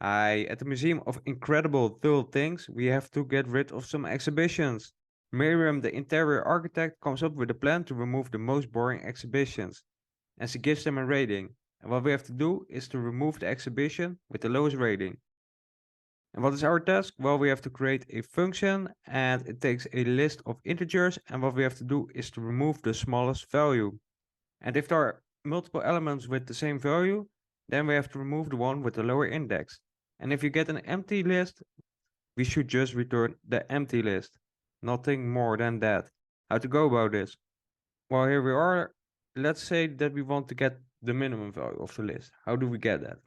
At the Museum of Incredible Dull Things, we have to get rid of some exhibitions. Miriam, the interior architect, comes up with a plan to remove the most boring exhibitions, and she gives them a rating. And what we have to do is to remove the exhibition with the lowest rating. And what is our task? Well, we have to create a function, and it takes a list of integers, and what we have to do is to remove the smallest value. And if there are multiple elements with the same value, then we have to remove the one with the lower index. And if you get an empty list, we should just return the empty list. Nothing more than that. How to go about this? Well, here we are. Let's say that we want to get the minimum value of the list. How do we get that?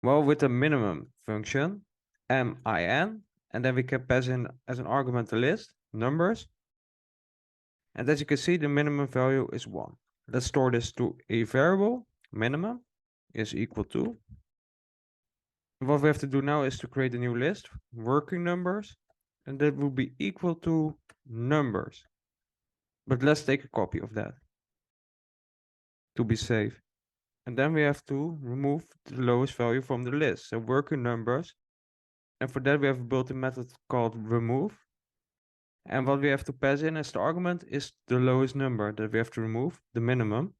Well, with the minimum function, min, and then we can pass in as an argument the list, numbers. And as you can see, the minimum value is 1. Let's store this to a variable, minimum is equal to. What we have to do now is to create a new list, working numbers, and that will be equal to numbers. But let's take a copy of that to be safe. And then we have to remove the lowest value from the list, so working numbers. And for that we have built a method called remove. And what we have to pass in as the argument is the lowest number that we have to remove, the minimum.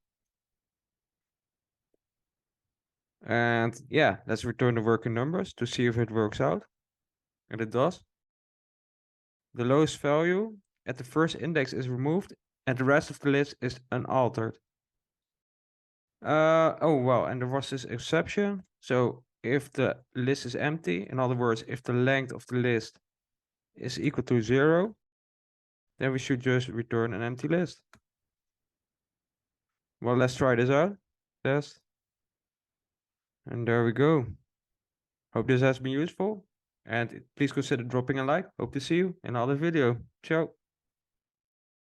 And yeah, let's return the working numbers to see if it works out. And it does. The lowest value at the first index is removed and the rest of the list is unaltered. Oh well, and there was this exception. So if the list is empty, in other words, if the length of the list is equal to 0, then we should just return an empty list. Well, let's try this out. Test. And there we go. Hope this has been useful. And please consider dropping a like. Hope to see you in another video. Ciao.